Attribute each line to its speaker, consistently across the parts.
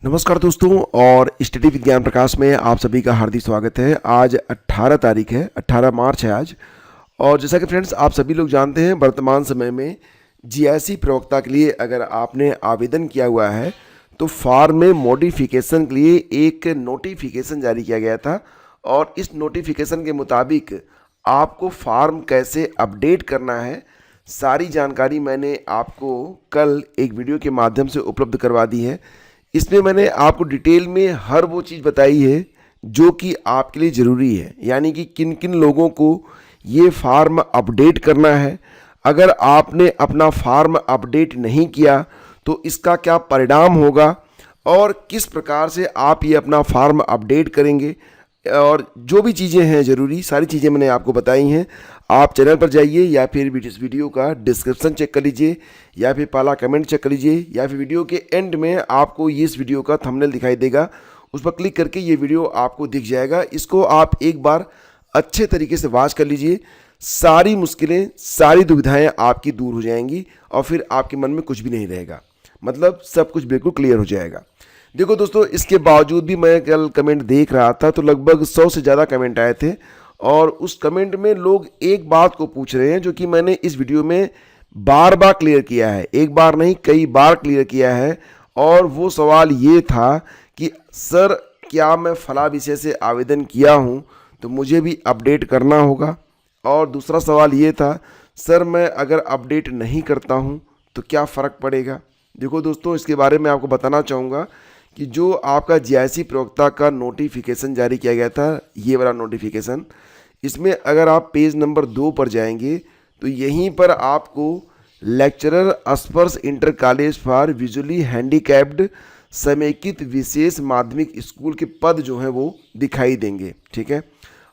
Speaker 1: नमस्कार दोस्तों और स्टडी विज्ञान प्रकाश में आप सभी का हार्दिक स्वागत है। आज 18 तारीख है, 18 मार्च है आज। और जैसा कि फ्रेंड्स आप सभी लोग जानते हैं, वर्तमान समय में जीआईसी प्रवक्ता के लिए अगर आपने आवेदन किया हुआ है तो फॉर्म में मॉडिफिकेशन के लिए एक नोटिफिकेशन जारी किया गया था। और इस नोटिफिकेशन के मुताबिक आपको फॉर्म कैसे अपडेट करना है, सारी जानकारी मैंने आपको कल एक वीडियो के माध्यम से उपलब्ध करवा दी है। इसमें मैंने आपको डिटेल में हर वो चीज़ बताई है जो कि आपके लिए ज़रूरी है, यानी कि किन किन लोगों को ये फॉर्म अपडेट करना है। अगर आपने अपना फॉर्म अपडेट नहीं किया तो इसका क्या परिणाम होगा और किस प्रकार से आप ये अपना फॉर्म अपडेट करेंगे, और जो भी चीज़ें हैं ज़रूरी, सारी चीज़ें मैंने आपको बताई हैं। आप चैनल पर जाइए या फिर इस वीडियो का डिस्क्रिप्शन चेक कर लीजिए या फिर पहला कमेंट चेक कर लीजिए या फिर वीडियो के एंड में आपको इस वीडियो का थंबनेल दिखाई देगा, उस पर क्लिक करके ये वीडियो आपको दिख जाएगा। इसको आप एक बार अच्छे तरीके से वॉच कर लीजिए, सारी मुश्किलें, सारी दुविधाएँ आपकी दूर हो जाएंगी और फिर आपके मन में कुछ भी नहीं रहेगा, मतलब सब कुछ बिल्कुल क्लियर हो जाएगा। देखो दोस्तों, इसके बावजूद भी मैं कल कमेंट देख रहा था तो लगभग 100 से ज़्यादा कमेंट आए थे। और उस कमेंट में लोग एक बात को पूछ रहे हैं जो कि मैंने इस वीडियो में बार बार क्लियर किया है, एक बार नहीं कई बार क्लियर किया है। और वो सवाल ये था कि सर, क्या मैं फला विषय से आवेदन किया हूँ तो मुझे भी अपडेट करना होगा। और दूसरा सवाल ये था, सर मैं अगर अपडेट नहीं करता हूँ तो क्या फ़र्क पड़ेगा। देखो दोस्तों, इसके बारे में आपको बताना चाहूँगा कि जो आपका जीआईसी प्रवक्ता का नोटिफिकेशन जारी किया गया था, ये वाला नोटिफिकेशन, इसमें अगर आप पेज नंबर 2 पर जाएंगे तो यहीं पर आपको लेक्चरर स्पर्श inter college for visually handicapped समेकित विशेष माध्यमिक स्कूल के पद जो हैं वो दिखाई देंगे, ठीक है।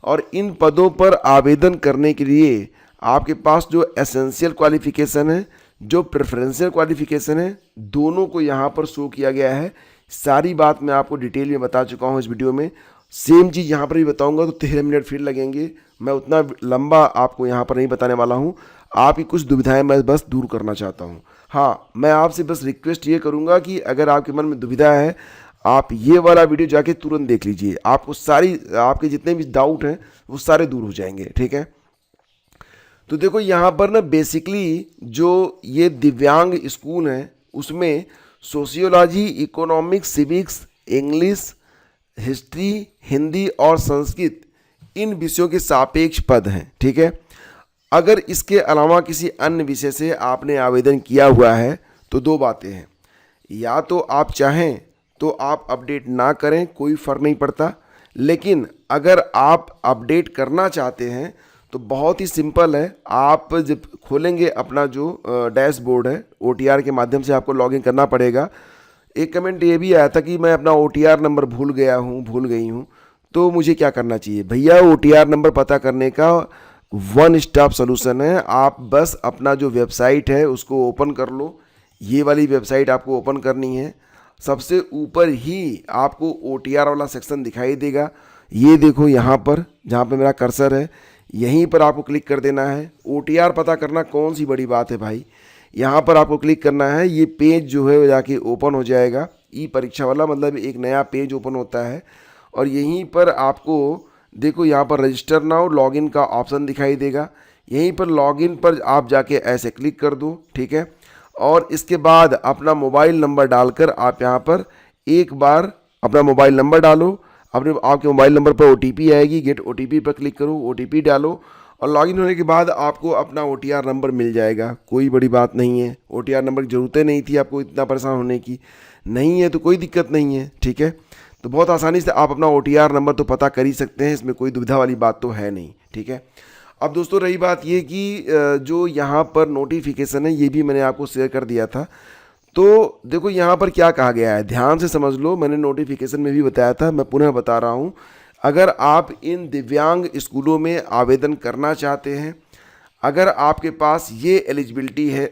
Speaker 1: और इन पदों पर आवेदन करने के लिए आपके पास जो एसेंशियल क्वालिफिकेशन है, जो प्रेफरेंशियल क्वालिफिकेशन है, दोनों को यहाँ पर शो किया गया है। सारी बात मैं आपको डिटेल में बता चुका हूँ इस वीडियो में। सेम चीज़ यहाँ पर भी बताऊँगा तो 13 मिनट फिर लगेंगे। मैं उतना लंबा आपको यहाँ पर नहीं बताने वाला हूँ, आपकी कुछ दुविधाएं मैं बस दूर करना चाहता हूँ। हाँ, मैं आपसे बस रिक्वेस्ट ये करूँगा कि अगर आपके मन में दुविधा है, आप ये वाला वीडियो जाके तुरंत देख लीजिए, आपको सारी, आपके जितने भी डाउट हैं वो सारे दूर हो जाएंगे, ठीक है। तो देखो यहाँ पर ना बेसिकली जो ये दिव्यांग स्कूल हैं उसमें sociology, economics, civics, English, history, Hindi और संस्कृत, इन विषयों के सापेक्ष पद हैं, ठीक है। अगर इसके अलावा किसी अन्य विषय से आपने आवेदन किया हुआ है तो दो बातें हैं, या तो आप चाहें तो आप अपडेट ना करें, कोई फ़र्क नहीं पड़ता। लेकिन अगर आप अपडेट करना चाहते हैं तो बहुत ही सिंपल है। आप जब खोलेंगे अपना जो डैशबोर्ड है, ओटीआर के माध्यम से आपको लॉगिन करना पड़ेगा। एक कमेंट ये भी आया था कि मैं अपना ओटीआर नंबर भूल गई हूँ, तो मुझे क्या करना चाहिए। भैया, ओटीआर नंबर पता करने का वन स्टॉप सोल्यूशन है। आप बस अपना जो वेबसाइट है उसको ओपन कर लो, ये वाली वेबसाइट आपको ओपन करनी है। सबसे ऊपर ही आपको ओटीआर वाला सेक्शन दिखाई देगा, ये देखो यहाँ पर जहाँ पे मेरा कर्सर है, यहीं पर आपको क्लिक कर देना है। ओटीआर पता करना कौन सी बड़ी बात है भाई, यहाँ पर आपको क्लिक करना है। ये पेज जो है जाके ओपन हो जाएगा, ई परीक्षा वाला, मतलब एक नया पेज ओपन होता है। और यहीं पर आपको देखो, यहाँ पर रजिस्टर नाउ लॉगिन का ऑप्शन दिखाई देगा, यहीं पर लॉगिन पर आप जाके ऐसे क्लिक कर दो, ठीक है। और इसके बाद अपना मोबाइल नंबर डालकर आप यहाँ पर एक बार अपना मोबाइल नंबर डालो। आपके मोबाइल नंबर पर ओटीपी आएगी, गेट ओटीपी पर क्लिक करो, ओटीपी डालो और लॉगिन होने के बाद आपको अपना ओटीआर नंबर मिल जाएगा। कोई बड़ी बात नहीं है, ओटीआर नंबर की ज़रूरत नहीं थी आपको इतना परेशान होने की, नहीं है तो कोई दिक्कत नहीं है, ठीक है। तो बहुत आसानी से आप अपना ओटीआर नंबर तो पता कर ही सकते हैं, इसमें कोई दुविधा वाली बात तो है नहीं, ठीक है। अब दोस्तों रही बात ये कि जो यहाँ पर नोटिफिकेशन है ये भी मैंने आपको शेयर कर दिया था। तो देखो यहाँ पर क्या कहा गया है, ध्यान से समझ लो, मैंने नोटिफिकेशन में भी बताया था, मैं पुनः बता रहा हूँ। अगर आप इन दिव्यांग स्कूलों में आवेदन करना चाहते हैं, अगर आपके पास ये एलिजिबिलिटी है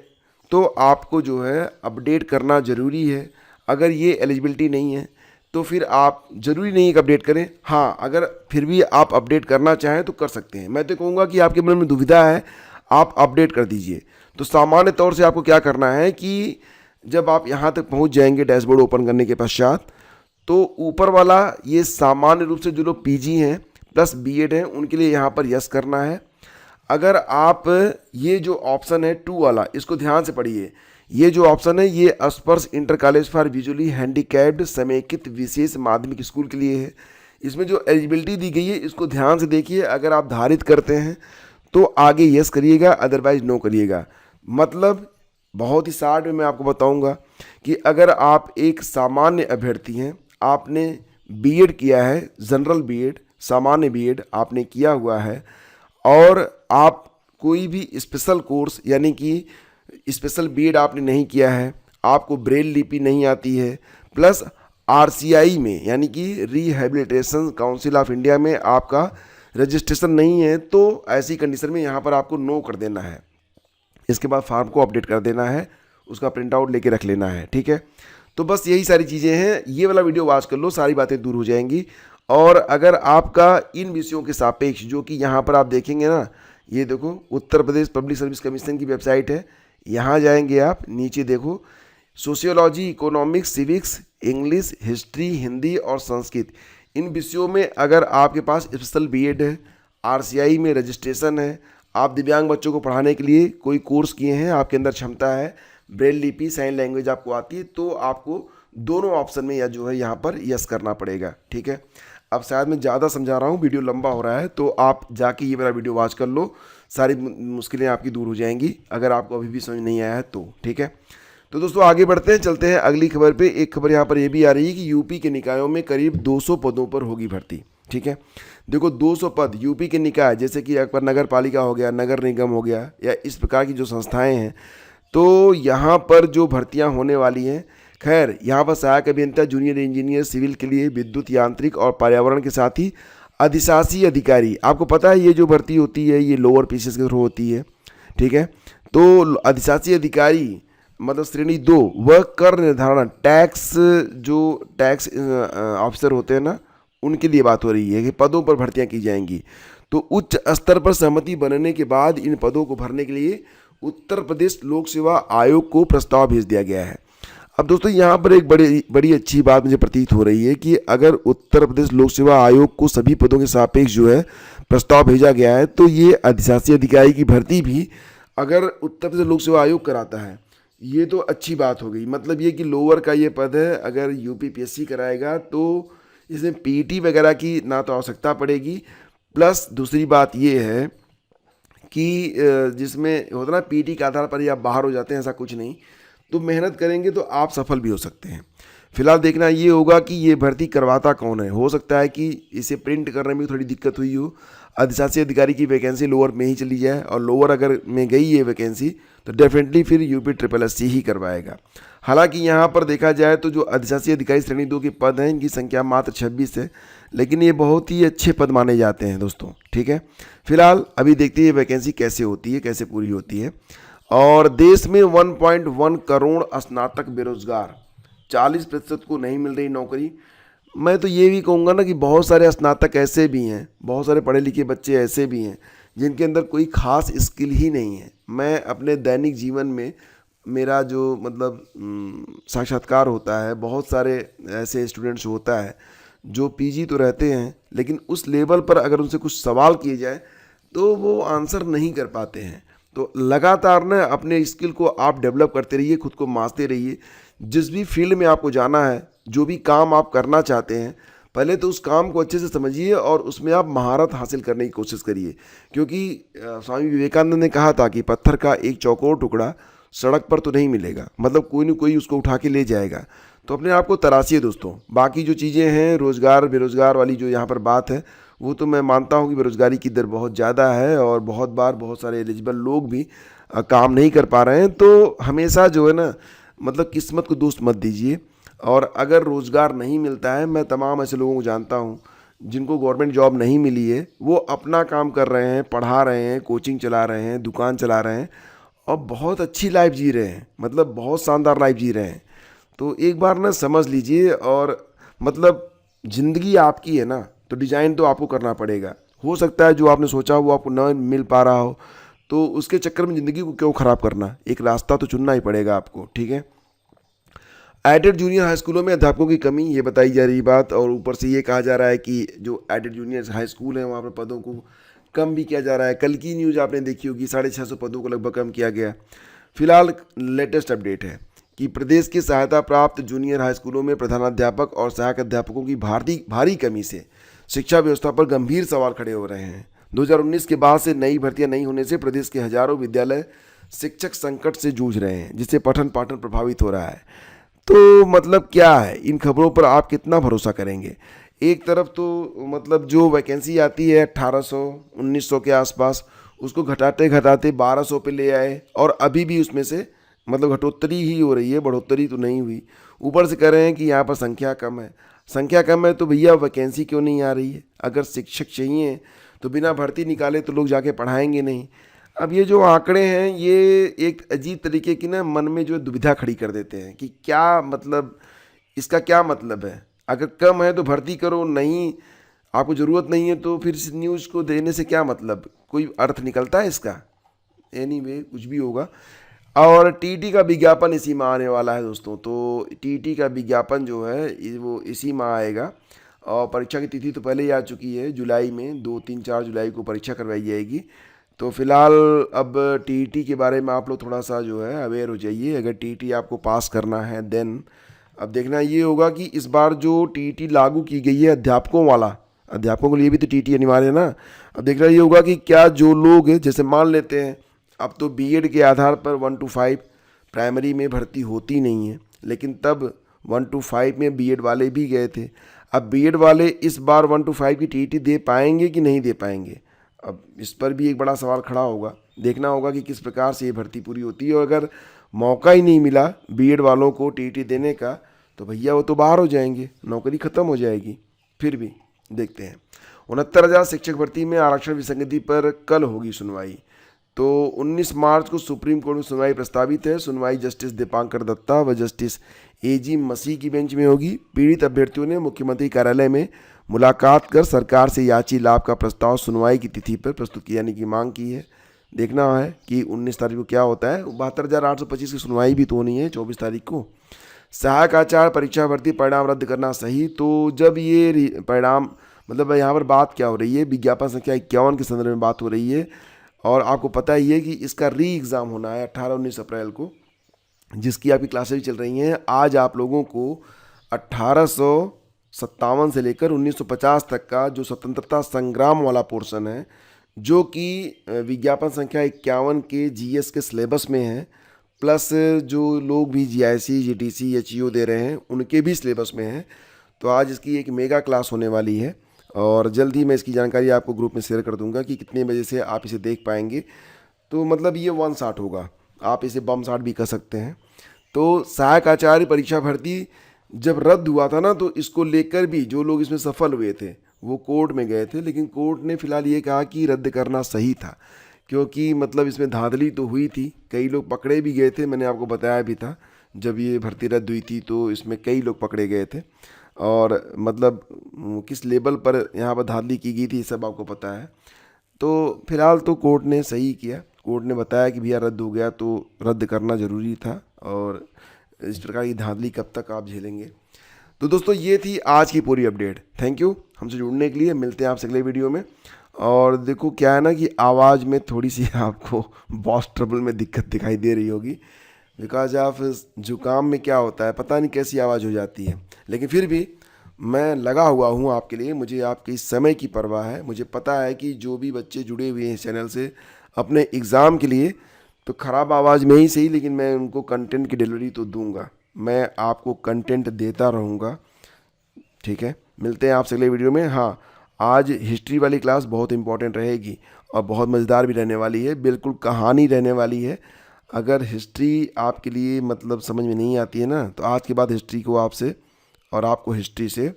Speaker 1: तो आपको जो है अपडेट करना ज़रूरी है। अगर ये एलिजिबिलिटी नहीं है तो फिर आप ज़रूरी नहीं है कि अपडेट करें। हाँ, अगर फिर भी आप अपडेट करना चाहें तो कर सकते हैं। मैं तो कहूँगा कि आपके मन में दुविधा है, आप अपडेट कर दीजिए। तो सामान्य तौर से आपको क्या करना है कि जब आप यहाँ तक पहुँच जाएंगे डैशबोर्ड ओपन करने के पश्चात, तो ऊपर वाला ये सामान्य रूप से जो लोग पीजी हैं प्लस बीएड हैं उनके लिए यहाँ पर यस करना है। अगर आप ये जो ऑप्शन है 2 वाला, इसको ध्यान से पढ़िए। ये जो ऑप्शन है ये स्पर्श inter college for visually handicapped समेकित विशेष माध्यमिक स्कूल के लिए है। इसमें जो एलिजिबिलिटी दी गई है इसको ध्यान से देखिए। अगर आप धारित करते हैं तो आगे यस करिएगा, अदरवाइज नो करिएगा। मतलब बहुत ही शार्ट में मैं आपको बताऊंगा कि अगर आप एक सामान्य अभ्यर्थी हैं, आपने बीएड किया है, जनरल बीएड, सामान्य बीएड आपने किया हुआ है, और आप कोई भी स्पेशल कोर्स यानी कि स्पेशल बीएड आपने नहीं किया है, आपको ब्रेल लिपि नहीं आती है, प्लस आरसीआई में यानी कि रिहैबिलिटेशन काउंसिल ऑफ इंडिया में आपका रजिस्ट्रेशन नहीं है, तो ऐसी कंडीशन में यहाँ पर आपको नो कर देना है। इसके बाद फॉर्म को अपडेट कर देना है, उसका प्रिंट आउट लेके रख लेना है, ठीक है। तो बस यही सारी चीज़ें हैं। ये वाला वीडियो वॉच कर लो, सारी बातें दूर हो जाएंगी। और अगर आपका इन विषयों के सापेक्ष, जो कि यहाँ पर आप देखेंगे ना, ये देखो Uttar Pradesh public service commission की वेबसाइट है, यहाँ जाएंगे आप, नीचे देखो sociology, economics, civics, English, history, Hindi और संस्कृत, इन विषयों में अगर आपके पास स्पेशल बीएड है, आरसीआई में रजिस्ट्रेशन है, आप दिव्यांग बच्चों को पढ़ाने के लिए कोई कोर्स किए हैं, आपके अंदर क्षमता है, ब्रेल लिपि, साइन लैंग्वेज आपको आती है, तो आपको दोनों ऑप्शन में या जो है यहाँ पर यस करना पड़ेगा, ठीक है। अब शायद मैं ज़्यादा समझा रहा हूँ, वीडियो लंबा हो रहा है, तो आप जाके ये मेरा वीडियो वॉच कर लो, सारी मुश्किलें आपकी दूर हो जाएंगी अगर आपको अभी भी समझ नहीं आया है तो, ठीक है। तो दोस्तों आगे बढ़ते हैं, चलते हैं अगली खबर पे। एक खबर यहाँ पर ये भी आ रही है कि यूपी के निकायों में करीब 200 पदों पर होगी भर्ती, ठीक है। देखो 200 पद यूपी के निकाय, जैसे कि एक पर नगर पालिका हो गया, नगर निगम हो गया, या इस प्रकार की जो संस्थाएं हैं, तो यहाँ पर जो भर्तियाँ होने वाली हैं, खैर यहाँ पर सहायक अभियंता, जूनियर इंजीनियर सिविल के लिए, विद्युत यांत्रिक और पर्यावरण के साथ ही अधिशासी अधिकारी, आपको पता है ये जो भर्ती होती है ये लोअर पीसीएस के थ्रू होती है, ठीक है। तो अधिशासी अधिकारी मतलब श्रेणी 2, वह कर निर्धारण, टैक्स, जो टैक्स ऑफिसर होते हैं ना, उनके लिए बात हो रही है कि पदों पर भर्तियां की जाएंगी। तो उच्च स्तर पर सहमति बनने के बाद इन पदों को भरने के लिए उत्तर प्रदेश लोक सेवा आयोग को प्रस्ताव भेज दिया गया है। अब दोस्तों यहाँ पर एक बड़ी अच्छी बात मुझे प्रतीत हो रही है कि अगर उत्तर प्रदेश लोक सेवा आयोग को सभी पदों के सापेक्ष जो है प्रस्ताव भेजा गया है, तो ये अधिशासी अधिकारी की भर्ती भी अगर उत्तर प्रदेश लोक सेवा आयोग कराता है, ये तो अच्छी बात हो गई। मतलब ये कि लोअर का ये पद है, अगर यूपीपीएससी कराएगा तो इसमें पीटी वगैरह की ना तो आवश्यकता पड़ेगी, प्लस दूसरी बात ये है कि जिसमें होता ना पीटी के आधार पर ही आप बाहर हो जाते हैं, ऐसा कुछ नहीं। तो मेहनत करेंगे तो आप सफल भी हो सकते हैं। फिलहाल देखना ये होगा कि ये भर्ती करवाता कौन है। हो सकता है कि इसे प्रिंट करने में थोड़ी दिक्कत हुई हो, अधिशासी अधिकारी की वैकेंसी लोअर में ही चली जाए, और लोअर अगर में गई ये वैकेंसी तो डेफिनेटली फिर यूपी ही करवाएगा। हालांकि यहाँ पर देखा जाए तो जो अधिशासी अधिकारी श्रेणी 2 के पद हैं, इनकी संख्या मात्र 26 है, लेकिन ये बहुत ही अच्छे पद माने जाते हैं दोस्तों, ठीक है। फिलहाल अभी देखते हैं वैकेंसी कैसे होती है, कैसे पूरी होती है। और देश में 1.1 करोड़ स्नातक बेरोजगार, 40% को नहीं मिल रही नौकरी। मैं तो ये भी कहूँगा ना कि बहुत सारे स्नातक ऐसे भी हैं, बहुत सारे पढ़े लिखे बच्चे ऐसे भी हैं जिनके अंदर कोई खास स्किल ही नहीं है। मैं अपने दैनिक जीवन में मेरा जो मतलब साक्षात्कार होता है, बहुत सारे ऐसे स्टूडेंट्स होता है जो पीजी तो रहते हैं, लेकिन उस लेवल पर अगर उनसे कुछ सवाल किए जाए तो वो आंसर नहीं कर पाते हैं। तो लगातार ना अपने स्किल को आप डेवलप करते रहिए, खुद को मांसते रहिए। जिस भी फील्ड में आपको जाना है, जो भी काम आप करना चाहते हैं, पहले तो उस काम को अच्छे से समझिए और उसमें आप महारत हासिल करने की कोशिश करिए। क्योंकि स्वामी विवेकानंद ने कहा था कि पत्थर का एक चौकोर टुकड़ा सड़क पर तो नहीं मिलेगा, मतलब कोई न कोई उसको उठा के ले जाएगा। तो अपने आप को तराशिए दोस्तों। बाकी जो चीज़ें हैं, रोज़गार बेरोज़गार वाली जो यहाँ पर बात है, वो तो मैं मानता हूँ कि बेरोज़गारी की दर बहुत ज़्यादा है और बहुत बार बहुत सारे एलिजिबल लोग भी काम नहीं कर पा रहे हैं। तो हमेशा जो है ना, मतलब किस्मत को दोस्त मत दीजिए। और अगर रोज़गार नहीं मिलता है, मैं तमाम ऐसे लोगों को जानता हूँ जिनको गवर्नमेंट जॉब नहीं मिली है, वो अपना काम कर रहे हैं, पढ़ा रहे हैं, कोचिंग चला रहे हैं, दुकान चला रहे हैं और बहुत अच्छी लाइफ जी रहे हैं, मतलब बहुत शानदार लाइफ जी रहे हैं। तो एक बार ना समझ लीजिए। और मतलब ज़िंदगी आपकी है ना, तो डिज़ाइन तो आपको करना पड़ेगा। हो सकता है जो आपने सोचा वो आपको न मिल पा रहा हो, तो उसके चक्कर में ज़िंदगी को क्यों ख़राब करना, एक रास्ता तो चुनना ही पड़ेगा आपको, ठीक है। एडेड जूनियर हाई स्कूलों में अध्यापकों की कमी, ये बताई जा रही बात, और ऊपर से ये कहा जा रहा है कि जो एडेड जूनियर हाई स्कूल हैं वहाँ पर पदों को कम भी किया जा रहा है। कल की न्यूज़ आपने देखी होगी, 650 पदों को लगभग कम किया गया। फिलहाल लेटेस्ट अपडेट है कि प्रदेश की सहायता प्राप्त जूनियर हाई स्कूलों में प्रधानाध्यापक और सहायक अध्यापकों की भारी कमी से शिक्षा व्यवस्था पर गंभीर सवाल खड़े हो रहे हैं। 2019 के बाद से नई भर्तियां नहीं होने से प्रदेश के हजारों विद्यालय शिक्षक संकट से जूझ रहे हैं, जिससे पठन पाठन प्रभावित हो रहा है। तो मतलब क्या है, इन खबरों पर आप कितना भरोसा करेंगे? एक तरफ तो मतलब जो वैकेंसी आती है 1800 1900 के आसपास, उसको घटाते घटाते 1200 पे ले आए, और अभी भी उसमें से मतलब घटोत्तरी ही हो रही है, बढ़ोत्तरी तो नहीं हुई। ऊपर से कह रहे हैं कि यहाँ पर संख्या कम है। संख्या कम है तो भैया वैकेंसी क्यों नहीं आ रही है? अगर शिक्षक चाहिए तो बिना भर्ती निकाले तो लोग जाके पढ़ाएंगे नहीं। अब ये जो आंकड़े हैं ये एक अजीब तरीके की ना मन में जो दुविधा खड़ी कर देते हैं कि क्या मतलब, इसका क्या मतलब है? अगर कम है तो भर्ती करो, नहीं आपको ज़रूरत नहीं है तो फिर इस न्यूज़ को देने से क्या मतलब, कोई अर्थ निकलता है इसका? एनीवे कुछ भी होगा। और टीटी का विज्ञापन इसी माह आने वाला है दोस्तों, तो टीटी का विज्ञापन जो है वो इसी माह आएगा, और परीक्षा की तिथि तो पहले ही आ चुकी है, जुलाई में 2 3 4 जुलाई को परीक्षा करवाई जाएगी। तो फिलहाल अब टीटी के बारे में आप लोग थोड़ा सा जो है अवेयर हो जाइए। अगर टीटी आपको पास करना है देन अब देखना ये होगा कि इस बार जो टीटी लागू की गई है अध्यापकों वाला, अध्यापकों के लिए भी तो टीटी अनिवार्य है ना। अब देखना ये होगा कि क्या जो लोग जैसे मान लेते हैं अब तो बीएड के आधार पर 1 to 5 प्राइमरी में भर्ती होती नहीं है, लेकिन तब 1 to 5 में बीएड वाले भी गए थे। अब बीएड वाले इस बार 1 to 5 की टीटी दे पाएंगे कि नहीं दे पाएंगे, अब इस पर भी एक बड़ा सवाल खड़ा होगा। देखना होगा कि किस प्रकार से ये भर्ती पूरी होती है, और अगर मौका ही नहीं मिला बीएड वालों को टीटी देने का तो भैया वो तो बाहर हो जाएंगे, नौकरी खत्म हो जाएगी। फिर भी देखते हैं। 69,000 शिक्षक भर्ती में आरक्षण विसंगति पर कल होगी सुनवाई। तो 19 मार्च को सुप्रीम कोर्ट में सुनवाई प्रस्तावित है। सुनवाई जस्टिस दीपांकर दत्ता व जस्टिस एजी मसीह की बेंच में होगी। पीड़ित अभ्यर्थियों ने मुख्यमंत्री कार्यालय में मुलाकात कर सरकार से याची लाभ का प्रस्ताव सुनवाई की तिथि पर प्रस्तुत किए जाने की मांग की है। देखना है कि 19 तारीख को क्या होता है। 72,825 की सुनवाई भी तो होनी है 24 तारीख को। सहायक आचार्य परीक्षा भर्ती परिणाम रद्द करना सही। तो जब ये परिणाम मतलब यहाँ पर बात क्या हो रही है, विज्ञापन संख्या 51 के संदर्भ में बात हो रही है, और आपको पता ही है कि इसका री एग्ज़ाम होना है 18-19 अप्रैल को, जिसकी आपकी क्लासेस भी चल रही हैं। आज आप लोगों को 1857 से लेकर 1950 तक का जो स्वतंत्रता संग्राम वाला पोर्शन है, जो कि विज्ञापन संख्या 51 के जीएस के सिलेबस में है, प्लस जो लोग भी जीआईसी, जीटीसी, एचईओ दे रहे हैं उनके भी सिलेबस में है। तो आज इसकी एक मेगा क्लास होने वाली है, और जल्द ही मैं इसकी जानकारी आपको ग्रुप में शेयर कर दूंगा कि कितने बजे से आप इसे देख पाएंगे। तो मतलब ये 1 शॉट होगा, आप इसे बम शॉट भी कर सकते हैं। तो सहायक आचार्य परीक्षा भर्ती जब रद्द हुआ था ना, तो इसको लेकर भी जो लोग इसमें सफल हुए थे वो कोर्ट में गए थे, लेकिन कोर्ट ने फिलहाल ये कहा कि रद्द करना सही था, क्योंकि मतलब इसमें धांधली तो हुई थी, कई लोग पकड़े भी गए थे। मैंने आपको बताया भी था जब ये भर्ती रद्द हुई थी तो इसमें कई लोग पकड़े गए थे, और मतलब किस लेवल पर यहाँ पर धांधली की गई थी सब आपको पता है। तो फिलहाल तो कोर्ट ने सही किया, कोर्ट ने बताया कि भैया रद्द हो गया तो रद्द करना ज़रूरी था, और इस प्रकार की धांधली कब तक आप झेलेंगे। तो दोस्तों ये थी आज की पूरी अपडेट। थैंक यू हमसे जुड़ने के लिए। मिलते हैं आपसे अगले वीडियो में। और देखो क्या है ना कि आवाज़ में थोड़ी सी आपको बॉस ट्रबल में दिक्कत दिखाई दे रही होगी, बिकॉज ऑफ जुकाम में क्या होता है पता नहीं कैसी आवाज़ हो जाती है, लेकिन फिर भी मैं लगा हुआ हूँ आपके लिए। मुझे आपके इस समय की परवाह है। मुझे पता है कि जो भी बच्चे जुड़े हुए हैं इस चैनल से अपने एग्ज़ाम के लिए, तो ख़राब आवाज़ में ही सही, लेकिन मैं उनको कंटेंट की डिलीवरी तो दूंगा। मैं आपको कंटेंट देता रहूँगा, ठीक है। मिलते हैं आपसे अगले वीडियो में। हाँ, आज हिस्ट्री वाली क्लास बहुत इंपॉर्टेंट रहेगी और बहुत मज़ेदार भी रहने वाली है, बिल्कुल कहानी रहने वाली है। अगर हिस्ट्री आपके लिए मतलब समझ में नहीं आती है ना, तो आज के बाद हिस्ट्री को आपसे और आपको हिस्ट्री से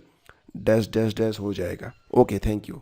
Speaker 1: डैश डैश डैश हो जाएगा। Okay, thank you.